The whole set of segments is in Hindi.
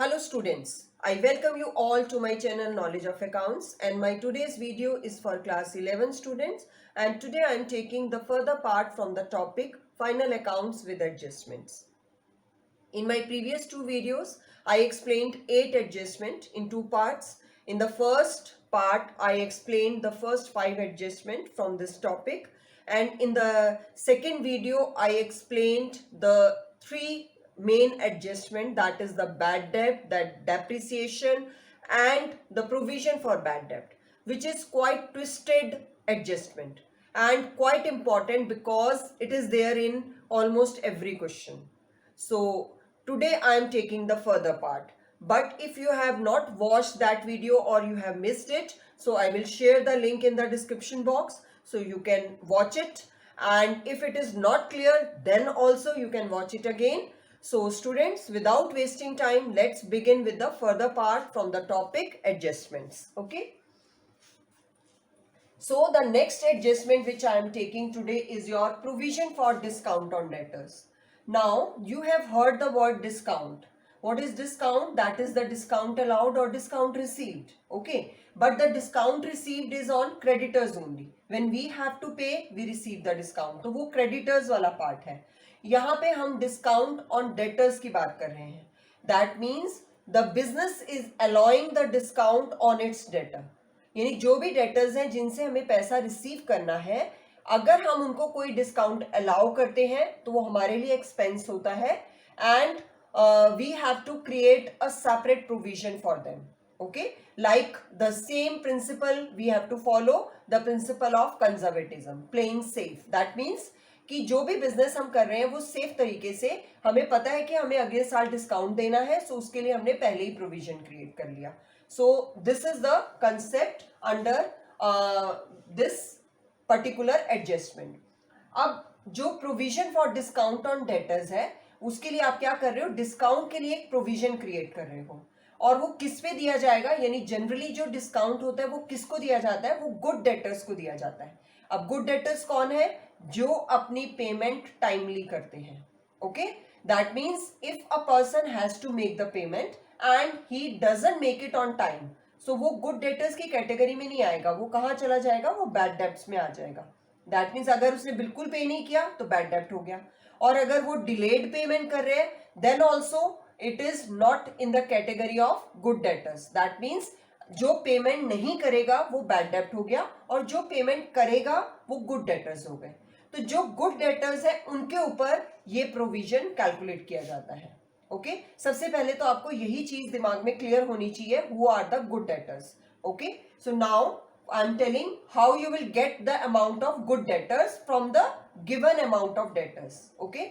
Hello students, I welcome you all to my channel Knowledge of Accounts, and my today's video is for class 11 students, and today I am taking the further part from the topic Final Accounts with Adjustments. In my previous two videos, I explained 8 adjustments in two parts. In the first part, I explained the first 5 adjustments from this topic, and in the second video, I explained the 3 main adjustment, that is the bad debt, that depreciation, and the provision for bad debt, which is quite twisted adjustment and quite important because it is there in almost every question. So today I am taking the further part. But if you have not watched that video or you have missed it, so I will share the link in the description box so you can watch it. And if it is not clear, then also you can watch it again. So students, without wasting time, let's begin with the further part from the topic adjustments. Okay. So the next adjustment which I am taking today is your provision for discount on debtors. Now you have heard the word discount. What is discount? That is the discount allowed or discount received. Okay. But the discount received is on creditors only. When we have to pay, we receive the discount. तो वो creditors वाला part है. यहाँ पे हम discount on debtors की बात कर रहे हैं. That means the business is allowing the discount on its debtor. यानी जो भी डेटर्स हैं जिनसे हमें पैसा रिसीव करना है, अगर हम उनको कोई डिस्काउंट अलाउ करते हैं तो वो हमारे लिए एक्सपेंस होता है and we have to create a separate provision for them. Okay, like the same principle we have to follow the principle of conservatism, playing safe. That means कि जो भी बिजनेस हम कर रहे हैं वो सेफ तरीके से, हमें पता है कि हमें अगले साल डिस्काउंट देना है, सो उसके लिए हमने पहले ही प्रोविजन क्रिएट कर लिया. So this is the concept under this particular adjustment. अब जो provision for discount on debtors है, उसके लिए आप क्या कर रहे हो? डिस्काउंट के लिए एक प्रोविजन क्रिएट कर रहे हो, और वो किस पे दिया जाएगा? यानी जनरली जो डिस्काउंट होता है वो किसको दिया जाता है? वो गुड डेटर्स को दिया जाता है. अब गुड डेटर्स कौन है? जो अपनी पेमेंट टाइमली करते हैं. Okay, that means if a person has to make the payment and he doesn't make it on time, so वो गुड डेटर्स की कैटेगरी में नहीं आएगा. वो कहाँ चला जाएगा? वो बैड डेब्ट्स में आ जाएगा. दैट मीन्स अगर उसने बिल्कुल पे नहीं किया तो बैड डेब्ट हो गया, और अगर वो डिलेड पेमेंट कर रहे हैं then also it is not in the category of good debtors. That means जो पेमेंट नहीं करेगा वो बैड डेब्ट हो गया, और जो पेमेंट करेगा वो गुड डेटर्स हो गए. तो जो गुड डेटर्स है उनके ऊपर ये प्रोविजन कैलकुलेट किया जाता है. ओके, सबसे पहले तो आपको यही चीज दिमाग में क्लियर होनी चाहिए, who are the good debtors. Okay, so now I am telling how you will get the amount of good debtors from the given amount of debtors. Okay,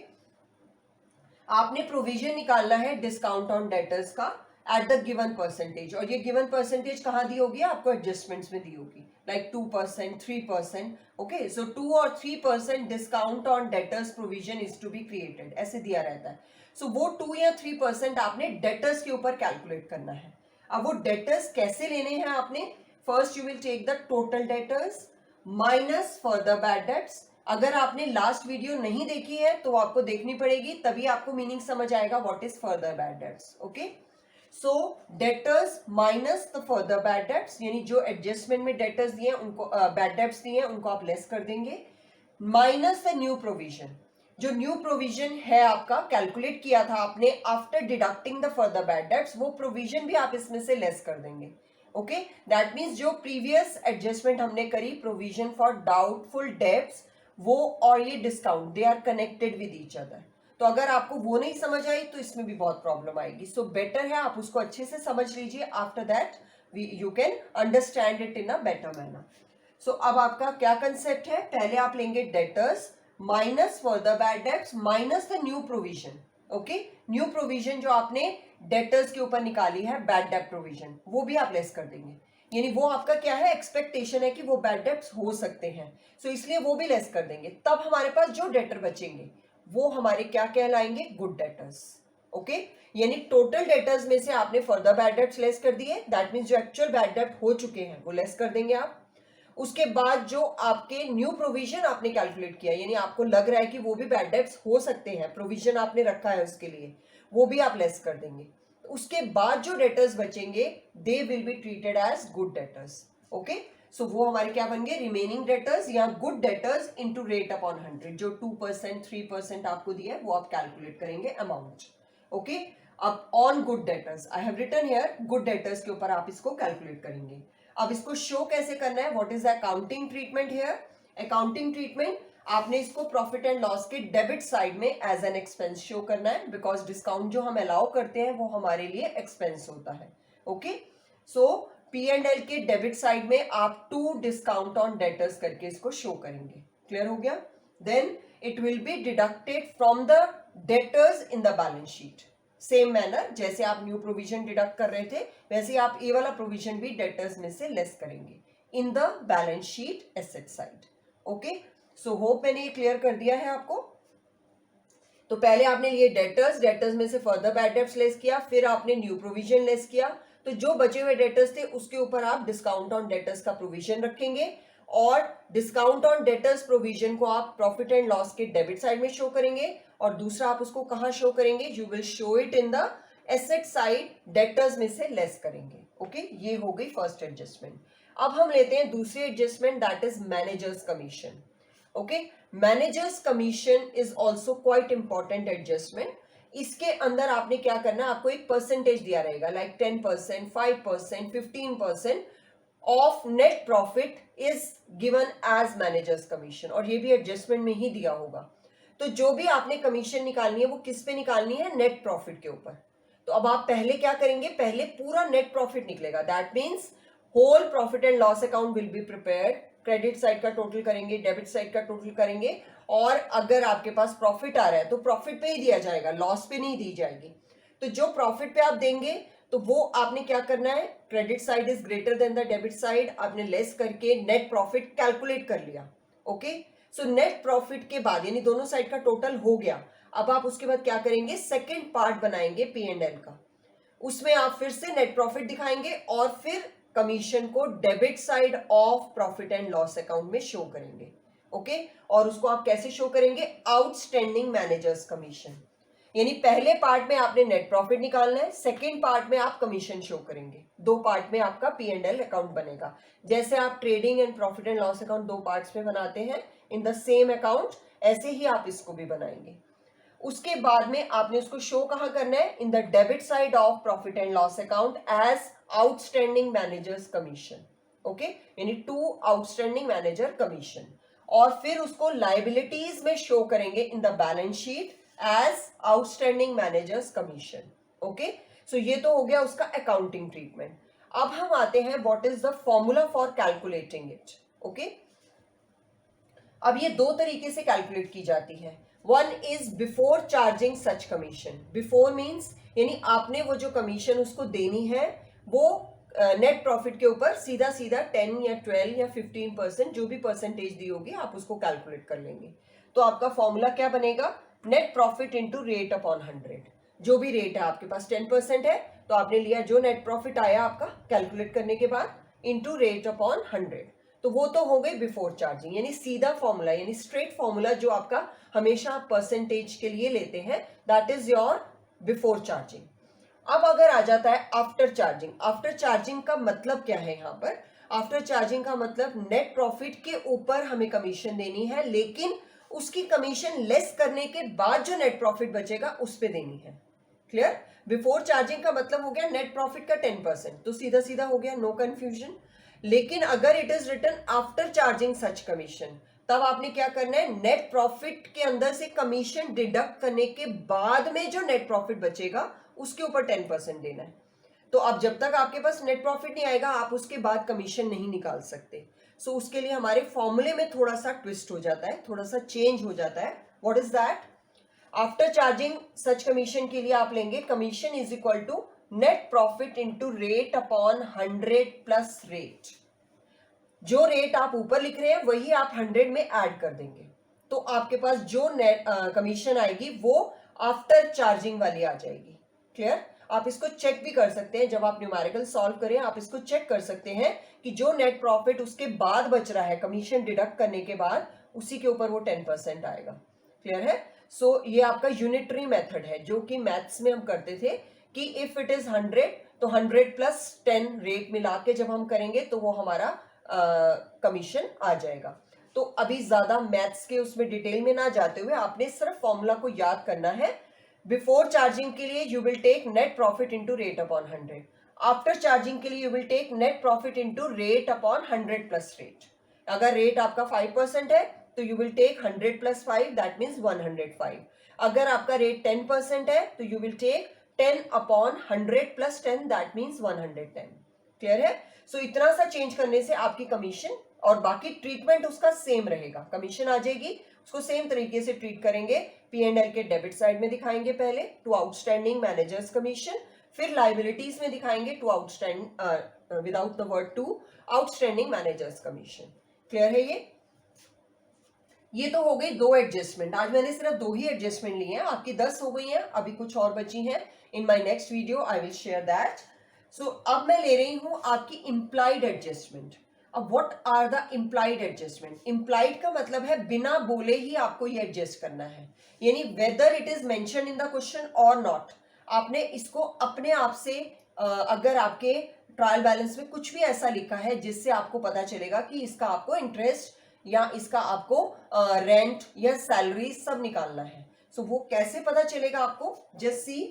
आपने प्रोविजन निकालना है डिस्काउंट ऑन डेटर्स का एट द गिवन परसेंटेज, और ये गिवन परसेंटेज कहाँ दी होगी? आपको एडजस्टमेंट्स में दी होगी, लाइक 2%, 3%. ओके, सो 2 और 3% discount on debtors provision is to be created, ऐसे दिया रहता है. सो वो 2 या 3% आपने डेटर्स के ऊपर कैलकुलेट करना है. अब वो डेटर्स कैसे लेने हैं आपने? First you will take the total debtors minus further bad debts. अगर आपने लास्ट वीडियो नहीं देखी है तो आपको देखनी पड़ेगी, तभी आपको मीनिंग समझ आएगा what is further bad dates. Okay, so debtors minus the further bad dates, यानी जो एडजस्टमेंट में डेटर्स दिए हैं उनको, बैड डेट्स दिए हैं उनको आप लेस कर देंगे, माइनस द न्यू प्रोविजन. जो न्यू प्रोविजन है आपका कैलकुलेट किया था आपने after deducting the further bad debts, वो प्रोविजन भी आप इसमें से लेस कर देंगे. ओके, दैट मीन्स जो प्रीवियस एडजस्टमेंट हमने करी प्रोविजन फॉर डाउटफुल डेब्ट्स, वो और ये discount they are connected with each other. तो अगर आपको वो नहीं समझ आई तो इसमें भी बहुत प्रॉब्लम आएगी. सो बेटर है आप उसको अच्छे से समझ लीजिए, after that you can understand it in a better manner. So अब आपका क्या कंसेप्ट है? पहले आप लेंगे debtors minus further bad debts minus the new provision. Okay, new provision जो आपने डेटर्स के ऊपर निकाली है बैड डेट प्रोविजन, वो भी आप लेस कर देंगे. यानी वो आपका क्या है? एक्सपेक्टेशन है कि वो बैड डेट्स हो सकते हैं, सो इसलिए वो भी लेस कर देंगे. तब हमारे पास जो डेटर बचेंगे वो हमारे क्या कहलाएंगे? Good debtors. ओके, यानी टोटल डेटर्स में से आपने फर्दर बैड डेट्स लेस कर दिए, दैट मीन्स जो एक्चुअल बैड डेट हो चुके हैं वो लेस कर देंगे आप. उसके बाद जो आपके न्यू प्रोविजन आपने कैलकुलेट किया, यानी आपको लग रहा है कि वो भी बैड डेट्स हो सकते हैं, प्रोविजन आपने रखा है उसके लिए, वो भी आप लेस कर देंगे. उसके बाद जो डेटर्स बचेंगे they will be treated as good debtors. Okay, so वो हमारे क्या बन गए, रिमेनिंग डेटर्स या good debtors into rate upon 100. जो 2% 3% आपको दिया है वो आप कैलकुलेट करेंगे अमाउंट. ओके, अब on good debtors I have written here, good debtors के ऊपर आप इसको कैलकुलेट करेंगे. अब इसको शो कैसे करना है, what is the accounting treatment here. Accounting treatment, आपने इसको प्रॉफिट एंड लॉस के डेबिट साइड में एज एन एक्सपेंस शो करना है, बिकॉज डिस्काउंट जो हम अलाउ करते हैं वो हमारे लिए एक्सपेंस होता है. ओके, सो P&L के डेबिट साइड में आप टू डिस्काउंट ऑन डेटर्स करके इसको शो करेंगे. क्लियर हो गया. Then it will be deducted from the debtors in the balance sheet. Same manner जैसे आप न्यू प्रोविजन डिडक्ट कर रहे थे वैसे आप ये वाला प्रोविजन भी डेटर्स में से लेस करेंगे in the balance sheet asset side. Okay, so hope मैंने ये क्लियर कर दिया है आपको. तो पहले आपने लिए डेटर्स, डेटर्स में से फर्दर बैड डेट्स लेस किया, फिर आपने न्यू प्रोविजन लेस किया. तो जो बचे हुए डेटर्स थे उसके ऊपर आप डिस्काउंट ऑन डेटर्स का प्रोविजन रखेंगे और डिस्काउंट ऑन डेटर्स प्रोविजन को आप प्रॉफिट एंड लॉस के डेबिट साइड में शो करेंगे. और दूसरा आप उसको कहां शो करेंगे, you will show it in the asset side, debtors में से लेस करेंगे. ओके, ये हो गई फर्स्ट एडजस्टमेंट. अब हम लेते हैं दूसरी adjustment, that is managers commission. Okay, managers commission is also quite important adjustment. इसके अंदर आपने क्या करना है, आपको एक परसेंटेज दिया रहेगा like 10%, 5%, 15% of net profit is given as managers commission. और ये भी एडजस्टमेंट में ही दिया होगा. तो जो भी आपने कमीशन निकालनी है वो किस पे निकालनी है, नेट प्रॉफिट के ऊपर. तो अब आप पहले क्या करेंगे, पहले पूरा नेट प्रॉफिट निकलेगा. That means whole profit and loss account will be prepared. Credit side का टोटल करेंगे, डेबिट साइड का टोटल करेंगे, और अगर आपके पास प्रॉफिट आ रहा है तो प्रॉफिट पे ही दिया जाएगा, लॉस पे नहीं दी जाएगी. तो जो प्रॉफिट पे आप देंगे तो वो आपने क्या करना है, credit side is greater than the debit side, आपने लेस करके नेट प्रॉफिट कैलकुलेट कर लिया. ओके, सो नेट प्रॉफिट के बाद यानी दोनों साइड का टोटल हो गया. अब आप उसके बाद क्या करेंगे, सेकेंड पार्ट बनाएंगे P&L का. उसमें आप फिर से नेट प्रॉफिट दिखाएंगे और फिर कमीशन को debit side of profit and loss account में शो करेंगे. ओके, और उसको आप कैसे शो करेंगे, आउटस्टैंडिंग मैनेजर्स कमीशन. यानी पहले पार्ट में आपने नेट प्रॉफिट निकालना है, सेकेंड पार्ट में आप कमीशन शो करेंगे. दो पार्ट में आपका P&L अकाउंट बनेगा. जैसे आप trading and profit and loss account दो पार्ट्स में बनाते हैं इन द सेम अकाउंट, ऐसे ही आप इसको भी बनाएंगे. उसके बाद में आपने उसको शो कहां करना है, in the debit side of profit and loss account as outstanding managers commission. Okay, यानी टू आउटस्टैंडिंग मैनेजर कमीशन. और फिर उसको लाइबिलिटीज में शो करेंगे in the balance sheet as outstanding managers commission. Okay, so ये तो हो गया उसका अकाउंटिंग ट्रीटमेंट. अब हम आते हैं what is the formula for calculating it. Okay, अब ये दो तरीके से कैलकुलेट की जाती है. One is before charging such commission. Before means यानी आपने वो जो कमीशन उसको देनी है वो नेट प्रॉफिट के ऊपर सीधा सीधा 10 या 12 या 15% जो भी परसेंटेज दी होगी आप उसको कैलकुलेट कर लेंगे. तो आपका फॉर्मूला क्या बनेगा, net profit into rate upon 100. जो भी रेट है आपके पास 10% है तो आपने लिया जो नेट प्रॉफिट आया आपका कैलकुलेट करने के बाद इंटू रेट अपॉन 100. तो वो तो हो गई बिफोर चार्जिंग, यानी सीधा फॉर्मूला, यानी स्ट्रेट फॉर्मूला जो आपका हमेशा आप परसेंटेज के लिए लेते हैं, that is your before charging. अब अगर आ जाता है आफ्टर चार्जिंग. आफ्टर चार्जिंग का मतलब क्या है, यहां पर आफ्टर चार्जिंग का मतलब नेट प्रॉफिट के ऊपर हमें कमीशन देनी है, लेकिन उसकी कमीशन लेस करने के बाद जो नेट प्रॉफिट बचेगा उस पे देनी है. क्लियर. बिफोर चार्जिंग का मतलब हो गया नेट प्रॉफिट का 10%, तो सीधा सीधा हो गया, नो कंफ्यूजन. लेकिन अगर it is written after charging such commission, तब आपने क्या करना है, नेट प्रॉफिट के अंदर से कमीशन डिडक्ट करने के बाद में जो नेट प्रॉफिट बचेगा उसके ऊपर 10% देना है. तो अब जब तक आपके पास नेट प्रॉफिट नहीं आएगा आप उसके बाद कमीशन नहीं निकाल सकते. सो उसके लिए हमारे फॉर्मूले में थोड़ा सा ट्विस्ट हो जाता है, थोड़ा सा चेंज हो जाता है. What is that, after charging such commission के लिए आप लेंगे commission is equal to net profit into rate upon 100 plus rate. जो रेट आप ऊपर लिख रहे हैं वही आप 100 में ऐड कर देंगे, तो आपके पास जो नेट कमीशन आएगी वो आफ्टर चार्जिंग वाली आ जाएगी. क्लियर. आप इसको चेक भी कर सकते हैं, जब आप न्यूमेरिकल सॉल्व करें आप इसको चेक कर सकते हैं कि जो नेट प्रॉफिट उसके बाद बच रहा है कमीशन डिडक्ट करने के बाद उसी के ऊपर वो 10% आएगा. क्लियर है. सो ये आपका यूनिटरी मेथड है जो कि मैथ्स में हम करते थे कि इफ इट इज 100 तो 100 प्लस 10 रेट मिला के जब हम करेंगे तो वो हमारा कमीशन आ जाएगा। तो अभी ज्यादा मैथ्स के उसमें डिटेल में ना जाते हुए आपने सिर्फ फॉर्मूला को याद करना है। बिफोर चार्जिंग के लिए you will take net profit into rate upon 100, after charging के लिए you will take net profit into rate upon 100 plus rate. अगर रेट आपका 5% है तो you will take 100 plus 5, that means 105। अगर आपका रेट 10% है तो you will take 10 upon 100 plus 10, that means 110। Clear है? सो इतना सा चेंज करने से आपकी कमीशन और बाकी ट्रीटमेंट उसका सेम रहेगा। कमीशन आ जाएगी, उसको सेम तरीके से ट्रीट करेंगे। P&L के डेबिट साइड में दिखाएंगे पहले टू आउटस्टैंडिंग मैनेजर्स कमीशन, फिर लाइबिलिटीज में दिखाएंगे to outstanding without the word to outstanding managers commission. Clear है? ये तो हो गई 2 एडजस्टमेंट। आज मैंने सिर्फ 2 ही एडजस्टमेंट लिए हैं, आपकी 10 हो गई हैं, अभी कुछ और बची हैं। In my next video I will share that. So अब मैं ले रही हूं आपकी इंप्लाइड एडजस्टमेंट। अब what are the implied adjustment? Implied का मतलब है बिना बोले ही आपको ये एडजस्ट करना है, यानी whether it is mention in the question और नॉट, आपने इसको अपने आप से अगर आपके ट्रायल बैलेंस में कुछ भी ऐसा लिखा है जिससे आपको पता चलेगा कि इसका आपको इंटरेस्ट या इसका आपको रेंट या सैलरी सब निकालना है। सो वो कैसे पता चलेगा आपको? जस्ट सी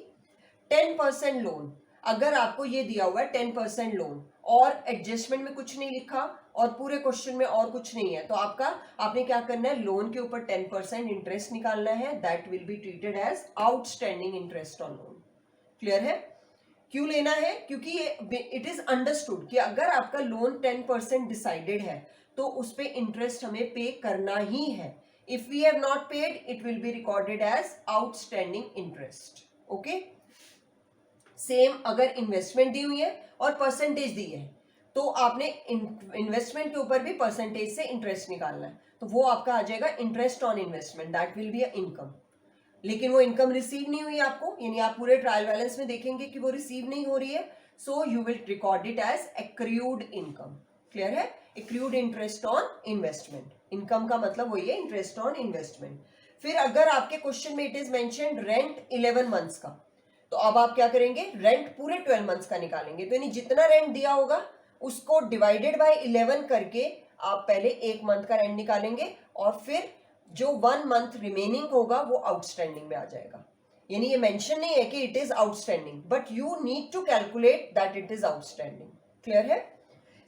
10% लोन, अगर आपको ये दिया हुआ है 10% लोन और एडजस्टमेंट में कुछ नहीं लिखा और पूरे क्वेश्चन में और कुछ नहीं है, तो आपने क्या करना है, लोन के ऊपर 10% इंटरेस्ट निकालना है। That will be treated as outstanding interest on loan. Clear है? क्यों लेना है? क्योंकि इट इज अंडरस्टूड कि अगर आपका लोन 10% डिसाइडेड है तो उस पे इंटरेस्ट हमें पे करना ही है। If we have not paid it will be recorded as outstanding interest. Okay, same अगर इन्वेस्टमेंट दी हुई है और परसेंटेज दी है तो आपने इन्वेस्टमेंट के ऊपर भी परसेंटेज से इंटरेस्ट निकालना है, तो वो आपका आ जाएगा interest on investment, that will be a income. लेकिन वो इनकम रिसीव नहीं हुई आपको, यानी आप पूरे ट्रायल बैलेंस में देखेंगे कि वो रिसीव नहीं हो रही है, so you will record it as accrued income. Clear है? Accrued interest on investment, income का मतलब वही है इंटरेस्ट ऑन इन्वेस्टमेंट। फिर अगर आपके क्वेश्चन में it is mentioned rent 11 months का, तो अब आप क्या करेंगे, रेंट पूरे 12 मंथ्स का निकालेंगे। तो यानी जितना रेंट दिया होगा उसको डिवाइडेड बाय 11 करके आप पहले 1 मंथ का रेंट निकालेंगे और फिर जो 1 मंथ रिमेनिंग होगा वो आउटस्टैंडिंग में आ जाएगा। यानी ये मेंशन नहीं है कि it is outstanding, but you need to calculate that it is outstanding. Clear है?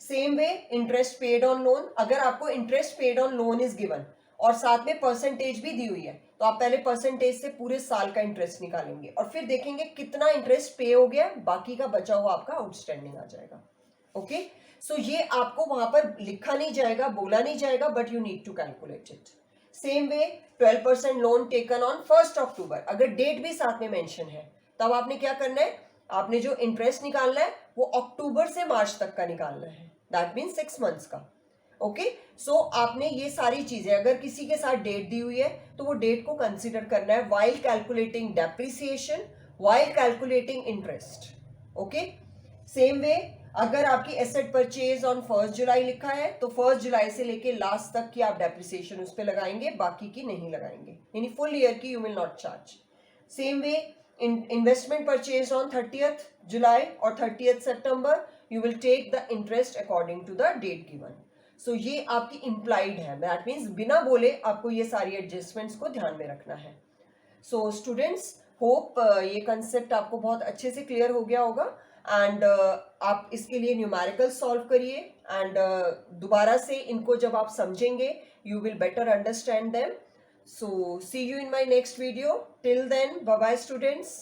Same way interest paid on loan, अगर आपको interest paid on loan is given और साथ में परसेंटेज भी दी हुई है, तो आप पहले परसेंटेज से पूरे साल का इंटरेस्ट निकालेंगे और फिर देखेंगे कितना इंटरेस्ट पे हो गया, बाकी का बचा हुआ आपका आउटस्टैंडिंग आ जाएगा। ओके, सो ये आपको वहां पर लिखा नहीं जाएगा, बोला नहीं जाएगा, but you need to calculate it. Same way 12% loan taken on 1 October, अगर डेट भी साथ में मेंशन है तब आपने क्या करना है, आपने जो इंटरेस्ट निकालना है वो अक्टूबर से मार्च तक का निकालना है, दैट मीन 6 मंथ्स का। ओके, सो आपने ये सारी चीजें, अगर किसी के साथ डेट दी हुई है तो वो डेट को कंसीडर करना है while calculating depreciation, while calculating interest. Okay, same way अगर आपकी एसेट परचेज ऑन 1 जुलाई लिखा है तो 1 जुलाई से लेके लास्ट तक की आप डेप्रिसिएशन उस पर लगाएंगे, बाकी की नहीं लगाएंगे, यानी फुल ईयर की you will not charge. Same way investment purchase on 30th July और 30th September, you will take the interest according to the date given. So ये आपकी इंप्लाइड है, दैट मीन्स बिना बोले आपको ये सारी एडजस्टमेंट्स को ध्यान में रखना है। सो स्टूडेंट्स, होप ये कंसेप्ट आपको बहुत अच्छे से क्लियर हो गया होगा एंड आप इसके लिए न्यूमेरिकल सॉल्व करिए एंड दोबारा से इनको जब आप समझेंगे you will better understand them. So see you in my next video, till then bye bye students.